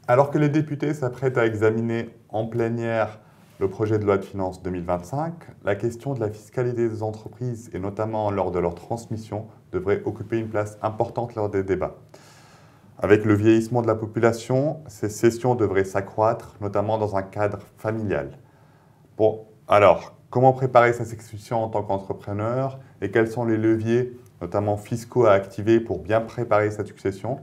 Alors que les députés s'apprêtent à examiner en plénière le projet de loi de finances 2025, la question de la fiscalité des entreprises, et notamment lors de leur transmission, devrait occuper une place importante lors des débats. Avec le vieillissement de la population, ces sessions devraient s'accroître, notamment dans un cadre familial. Bon, alors, comment préparer sa succession en tant qu'entrepreneur et quels sont les leviers, notamment fiscaux, à activer pour bien préparer sa succession?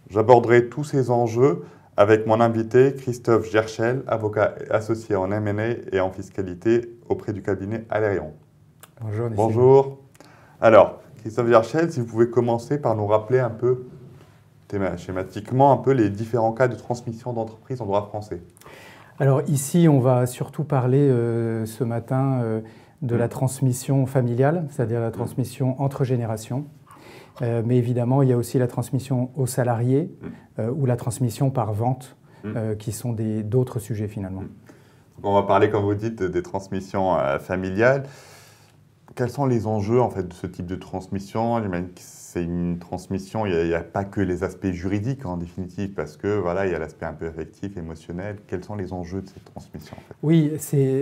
J'aborderai tous ces enjeux avec mon invité Christophe Gerchel, avocat associé en M&A et en fiscalité auprès du cabinet Allerion. Bonjour. Bonjour. Alors, Christophe Gerchel, si vous pouvez commencer par nous rappeler un peu, schématiquement, un peu les différents cas de transmission d'entreprise en droit français. Alors ici, on va surtout parler ce matin de la transmission familiale, c'est-à-dire la transmission entre générations. Mais évidemment, il y a aussi la transmission aux salariés ou la transmission par vente, qui sont d'autres sujets finalement. Donc on va parler, comme vous dites, des transmissions familiales. Quels sont les enjeux en fait, de ce type de transmission? J'imagine que c'est une transmission, il n'y a pas que les aspects juridiques en définitive, parce que voilà, il y a l'aspect un peu affectif, émotionnel. Quels sont les enjeux de cette transmission en fait? Oui,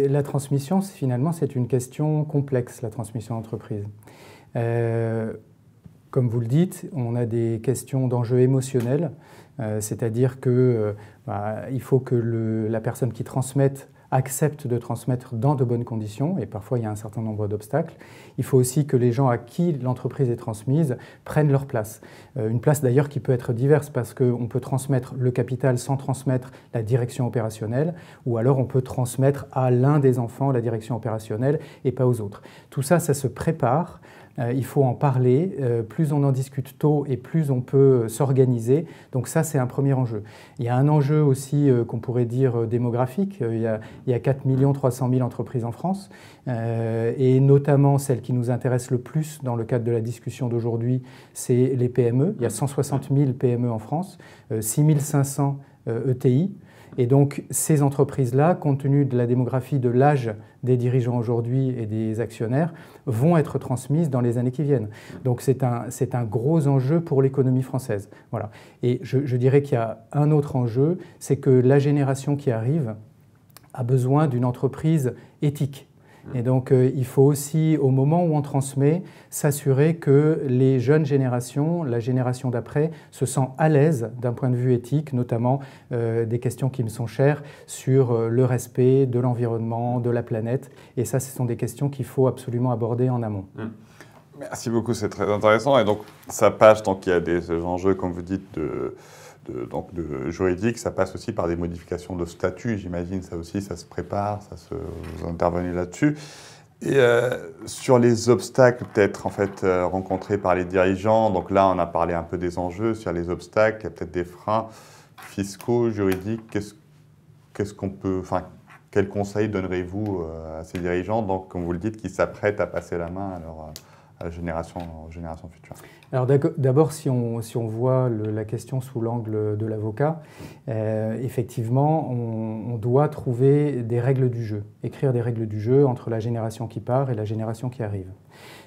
la transmission, finalement, c'est une question complexe, la transmission d'entreprise. Comme vous le dites, on a des questions d'enjeux émotionnels, c'est-à-dire qu'il faut que la personne qui transmette accepte de transmettre dans de bonnes conditions, et parfois il y a un certain nombre d'obstacles. Il faut aussi que les gens à qui l'entreprise est transmise prennent leur place. Une place d'ailleurs qui peut être diverse, parce qu'on peut transmettre le capital sans transmettre la direction opérationnelle, ou alors on peut transmettre à l'un des enfants la direction opérationnelle et pas aux autres. Tout ça, ça se prépare. Il faut en parler, plus on en discute tôt et plus on peut s'organiser. Donc ça, c'est un premier enjeu. Il y a un enjeu aussi qu'on pourrait dire démographique. Il y a 4 300 000 entreprises en France, et notamment celle qui nous intéresse le plus dans le cadre de la discussion d'aujourd'hui, c'est les PME. Il y a 160 000 PME en France, 6 500 ETI. Et donc, ces entreprises-là, compte tenu de la démographie, de l'âge des dirigeants aujourd'hui et des actionnaires, vont être transmises dans les années qui viennent. Donc, c'est un gros enjeu pour l'économie française. Voilà. Et je dirais qu'il y a un autre enjeu, c'est que la génération qui arrive a besoin d'une entreprise éthique. Et donc, il faut aussi, au moment où on transmet, s'assurer que les jeunes générations, la génération d'après, se sent à l'aise d'un point de vue éthique, notamment des questions qui me sont chères sur le respect de l'environnement, de la planète. Et ça, ce sont des questions qu'il faut absolument aborder en amont. Merci beaucoup, c'est très intéressant. Et donc, ça passe, tant qu'il y a des enjeux, comme vous dites, de juridique, ça passe aussi par des modifications de statut, j'imagine, ça aussi, ça se prépare, vous intervenez là-dessus. Et sur les obstacles peut-être en fait rencontrés par les dirigeants, donc là on a parlé un peu des enjeux, sur les obstacles, il y a peut-être des freins fiscaux, juridiques, quels conseils donnerez-vous à ces dirigeants, donc comme vous le dites, qui s'apprêtent à passer la main à la génération future? Alors d'abord, si on voit la question sous l'angle de l'avocat, effectivement, on doit trouver des règles du jeu, écrire des règles du jeu entre la génération qui part et la génération qui arrive.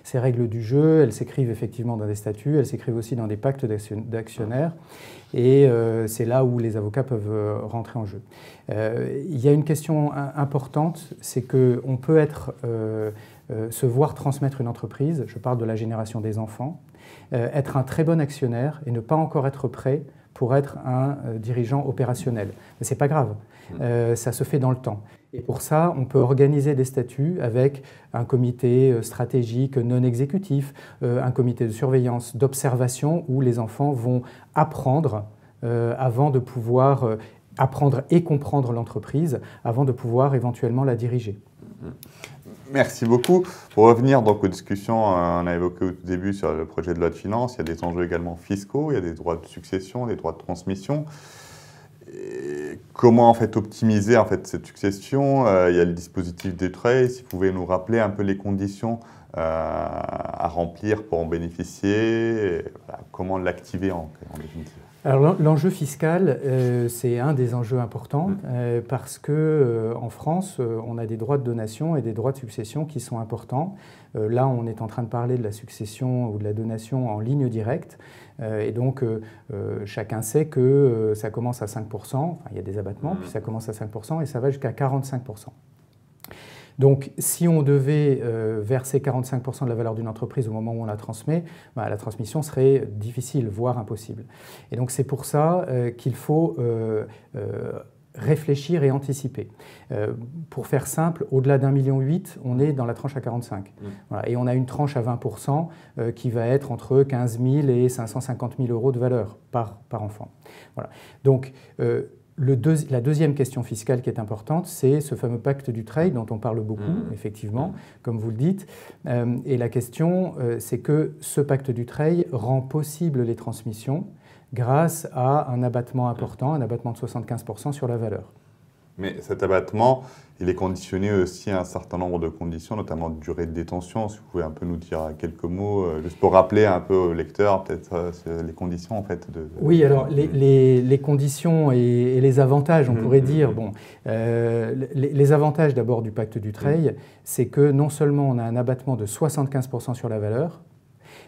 Ces règles du jeu, elles s'écrivent effectivement dans des statuts, elles s'écrivent aussi dans des pactes d'actionnaires, et c'est là où les avocats peuvent rentrer en jeu. Il y a une question importante, c'est qu'on peut se voir transmettre une entreprise, je parle de la génération des enfants, être un très bon actionnaire et ne pas encore être prêt pour être un dirigeant opérationnel. Mais ce n'est pas grave, ça se fait dans le temps. Et pour ça, on peut organiser des statuts avec un comité stratégique non exécutif, un comité de surveillance, d'observation, où les enfants vont apprendre avant de pouvoir apprendre et comprendre l'entreprise, avant de pouvoir éventuellement la diriger. Merci beaucoup. Pour revenir donc aux discussions, on a évoqué au tout début sur le projet de loi de finances, il y a des enjeux également fiscaux, il y a des droits de succession, des droits de transmission. Et comment en fait optimiser en fait cette succession? Il y a le dispositif D-Trade, si vous pouvez nous rappeler un peu les conditions à remplir pour en bénéficier, et, voilà, comment l'activer en définitive. Alors l'enjeu fiscal, c'est un des enjeux importants parce que en France, on a des droits de donation et des droits de succession qui sont importants. Là, on est en train de parler de la succession ou de la donation en ligne directe. Et donc, chacun sait que ça commence à 5%, enfin, il y a des abattements, puis ça commence à 5% et ça va jusqu'à 45%. Donc, si on devait verser 45% de la valeur d'une entreprise au moment où on la transmet, la transmission serait difficile, voire impossible. Et donc, c'est pour ça qu'il faut réfléchir et anticiper. Pour faire simple, au-delà d'1,8 million, on est dans la tranche à 45. Voilà, et on a une tranche à 20% qui va être entre 15 000 et 550 000 euros de valeur par enfant. Voilà. Donc, la deuxième question fiscale qui est importante, c'est ce fameux pacte Dutreil dont on parle beaucoup, effectivement, comme vous le dites. Et la question, c'est que ce pacte Dutreil rend possible les transmissions grâce à un abattement important, un abattement de 75% sur la valeur. Mais cet abattement, il est conditionné aussi à un certain nombre de conditions, notamment de durée de détention. Si vous pouvez un peu nous dire quelques mots, juste pour rappeler un peu aux lecteurs, peut-être les conditions en fait. Oui, alors les conditions et les avantages, on pourrait dire. Bon, les avantages d'abord du pacte Dutreil, c'est que non seulement on a un abattement de 75% sur la valeur,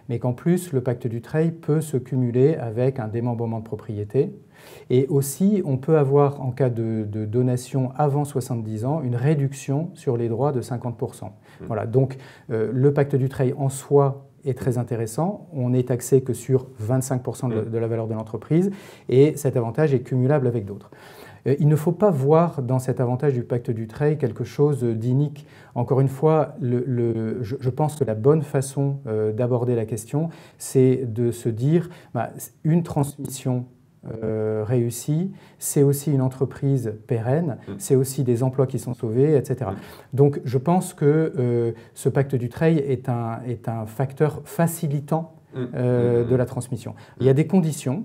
mais qu'en plus, le pacte Dutreil peut se cumuler avec un démembrement de propriété. Et aussi, on peut avoir, en cas de donation avant 70 ans, une réduction sur les droits de 50%. Voilà, donc, le pacte Dutreil en soi est très intéressant. On n'est taxé que sur 25% de la valeur de l'entreprise, et cet avantage est cumulable avec d'autres. Il ne faut pas voir dans cet avantage du pacte Dutreil quelque chose d'inique. Encore une fois, je pense que la bonne façon d'aborder la question, c'est de se dire une transmission réussie, c'est aussi une entreprise pérenne, c'est aussi des emplois qui sont sauvés, etc. Donc je pense que ce pacte Dutreil est un facteur facilitant de la transmission. Il y a des conditions.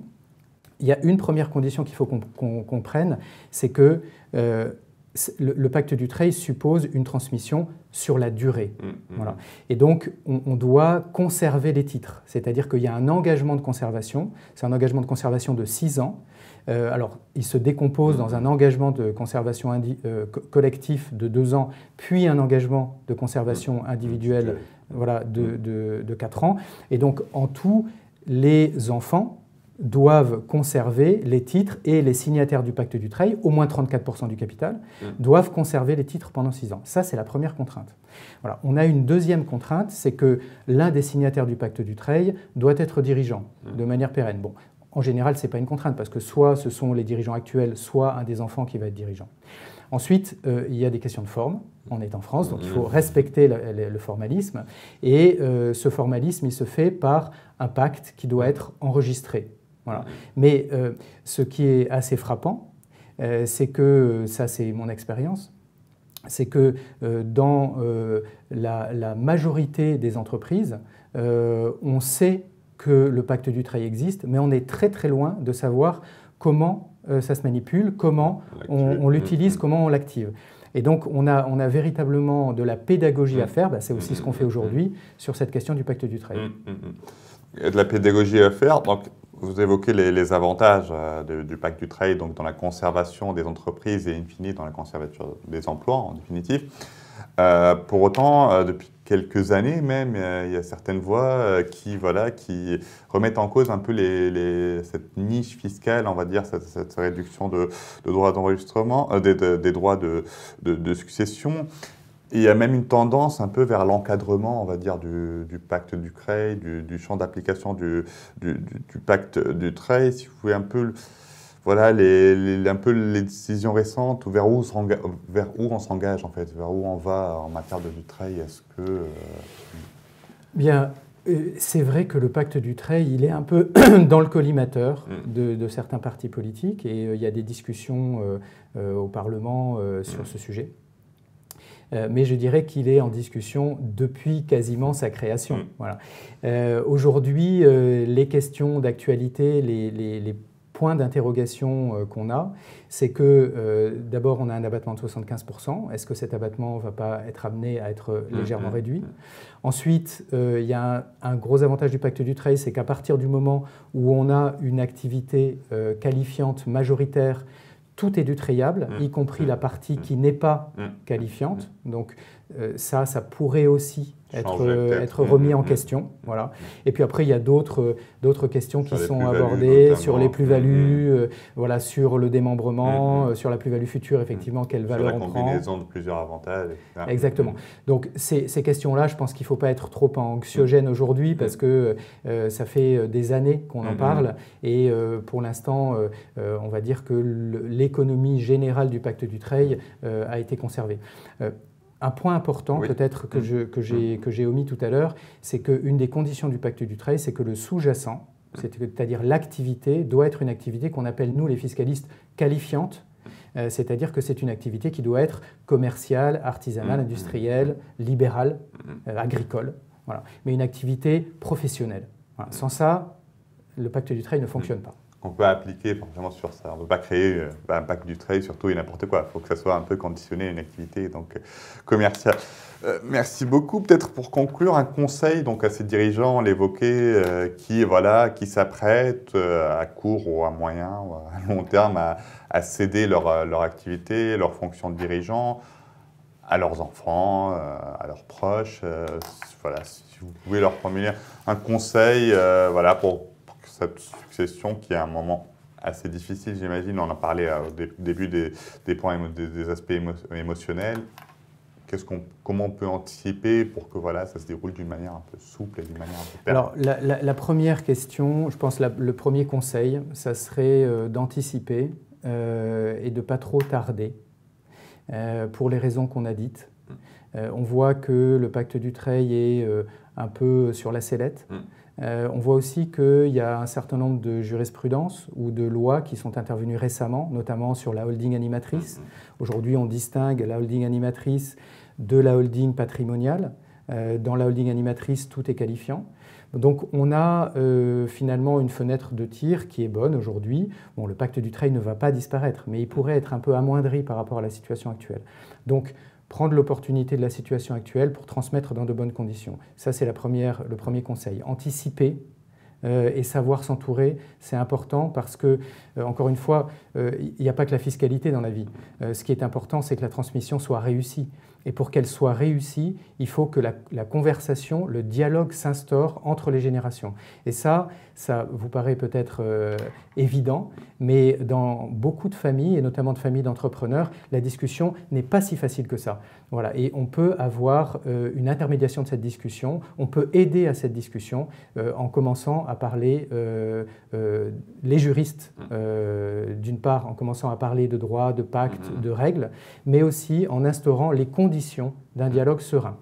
Il y a une première condition qu'il faut qu'on comprenne, c'est que le pacte Dutreil suppose une transmission sur la durée. Voilà. Et donc, on doit conserver les titres, c'est-à-dire qu'il y a un engagement de conservation, c'est un engagement de conservation de 6 ans. Alors, il se décompose dans un engagement de conservation collectif de 2 ans, puis un engagement de conservation individuelle voilà, de 4 ans. Et donc, en tout, les enfants doivent conserver les titres et les signataires du pacte Dutreil, au moins 34% du capital, doivent conserver les titres pendant 6 ans. Ça, c'est la première contrainte. Voilà. On a une deuxième contrainte, c'est que l'un des signataires du pacte Dutreil doit être dirigeant de manière pérenne. Bon, en général, ce n'est pas une contrainte, parce que soit ce sont les dirigeants actuels, soit un des enfants qui va être dirigeant. Ensuite, il y a des questions de forme. On est en France, donc il faut respecter le formalisme. Et ce formalisme, il se fait par un pacte qui doit être enregistré. Voilà. Mais ce qui est assez frappant, c'est que, ça c'est mon expérience, c'est que dans la majorité des entreprises, on sait que le pacte Dutreil existe, mais on est très très loin de savoir comment ça se manipule, comment on l'utilise, comment on l'active. Et donc on a véritablement de la pédagogie à faire, c'est aussi ce qu'on fait aujourd'hui sur cette question du pacte Dutreil. Il y a de la pédagogie à faire. Donc, vous évoquez les avantages du pacte Dutreil, donc dans la conservation des entreprises et in fine dans la conservation des emplois en définitive. Pour autant, depuis quelques années même, il y a certaines voix qui remettent en cause un peu cette niche fiscale, on va dire, cette réduction de droits d'enregistrement, des droits de succession. Et il y a même une tendance un peu vers l'encadrement, on va dire, du pacte Dutreil, du champ d'application du pacte Dutreil. Si vous pouvez un peu, voilà, un peu les décisions récentes, vers où on s'engage en fait, vers où on va en matière de Dutreil. Est-ce que Bien, c'est vrai que le pacte Dutreil, il est un peu dans le collimateur de certains partis politiques, et il y a des discussions au Parlement sur ce sujet. Mais je dirais qu'il est en discussion depuis quasiment sa création. Voilà. Aujourd'hui, les questions d'actualité, les points d'interrogation qu'on a, c'est que d'abord on a un abattement de 75%. Est-ce que cet abattement ne va pas être amené à être légèrement réduit? Ensuite, il y a un gros avantage du pacte Dutreil, c'est qu'à partir du moment où on a une activité qualifiante majoritaire, tout est dutrayable, y compris la partie qui n'est pas qualifiante. Donc ça pourrait aussi être remis en question. Voilà. Et puis après, il y a d'autres questions qui sont abordées sur les plus-values, voilà, sur le démembrement, sur la plus-value future, effectivement, quelle valeur on prend. Sur la combinaison de plusieurs avantages, etc. Exactement. Donc ces questions-là, je pense qu'il ne faut pas être trop anxiogène aujourd'hui parce que ça fait des années qu'on en parle et pour l'instant, on va dire que l'économie générale du pacte Dutreil a été conservée. Un point important peut-être que j'ai omis tout à l'heure, c'est qu'une des conditions du pacte Dutreil, c'est que le sous-jacent, c'est-à-dire l'activité, doit être une activité qu'on appelle, nous les fiscalistes, qualifiante, c'est-à-dire que c'est une activité qui doit être commerciale, artisanale, industrielle, libérale, agricole, voilà. Mais une activité professionnelle. Voilà. Sans ça, le pacte Dutreil ne fonctionne pas. On peut appliquer forcément sur ça. On ne peut pas créer un pacte Dutreil sur tout et n'importe quoi. Il faut que ça soit un peu conditionné à une activité donc, commerciale. Merci beaucoup. Peut-être pour conclure, un conseil donc, à ces dirigeants, on l'évoquait, qui s'apprêtent à court ou à moyen ou à long terme à céder leur activité, leur fonction de dirigeant à leurs enfants, à leurs proches. Voilà, si vous pouvez leur formuler un conseil voilà, pour cette succession qui est un moment assez difficile, j'imagine. On en parlait au début des points, des aspects émotionnels. Comment on peut anticiper pour que voilà, ça se déroule d'une manière un peu souple et d'une manière un peu pérenne? Alors, la première question, je pense le premier conseil, ça serait d'anticiper et de ne pas trop tarder, pour les raisons qu'on a dites. On voit que le pacte Dutreil est un peu sur la sellette. On voit aussi qu'il y a un certain nombre de jurisprudences ou de lois qui sont intervenues récemment, notamment sur la holding animatrice. Aujourd'hui, on distingue la holding animatrice de la holding patrimoniale. Dans la holding animatrice, tout est qualifiant. Donc on a finalement une fenêtre de tir qui est bonne aujourd'hui. Bon, le pacte Dutreil ne va pas disparaître, mais il pourrait être un peu amoindri par rapport à la situation actuelle. Donc prendre l'opportunité de la situation actuelle pour transmettre dans de bonnes conditions. Ça, c'est le premier conseil. Anticiper et savoir s'entourer, c'est important parce que, encore une fois, il n'y a pas que la fiscalité dans la vie. Ce qui est important, c'est que la transmission soit réussie. Et pour qu'elle soit réussie, il faut que la conversation, le dialogue s'instaure entre les générations. Et ça vous paraît peut-être évident, mais dans beaucoup de familles, et notamment de familles d'entrepreneurs, la discussion n'est pas si facile que ça. Voilà. Et on peut avoir une intermédiation de cette discussion, on peut aider à cette discussion en commençant à parler, les juristes, d'une part, en commençant à parler de droit, de pacte, de règles, mais aussi en instaurant les conditions d'un dialogue serein.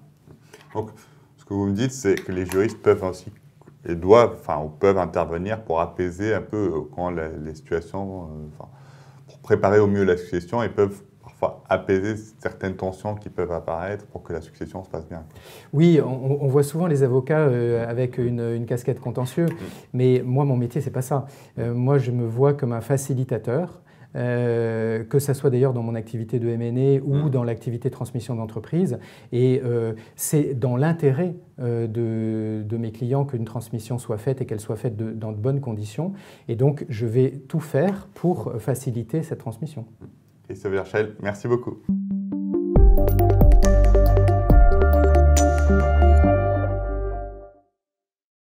Donc, ce que vous me dites, c'est que les juristes peuvent aussi et peuvent intervenir pour apaiser un peu quand les situations, pour préparer au mieux la succession, et peuvent parfois apaiser certaines tensions qui peuvent apparaître pour que la succession se passe bien. Oui, on voit souvent les avocats avec une casquette contentieux, mais moi, mon métier, c'est pas ça. Moi, je me vois comme un facilitateur. Que ça soit d'ailleurs dans mon activité de M&A ou dans l'activité de transmission d'entreprise. Et c'est dans l'intérêt de mes clients qu'une transmission soit faite et qu'elle soit faite dans de bonnes conditions. Et donc, je vais tout faire pour faciliter cette transmission. Christophe Verchel, merci beaucoup.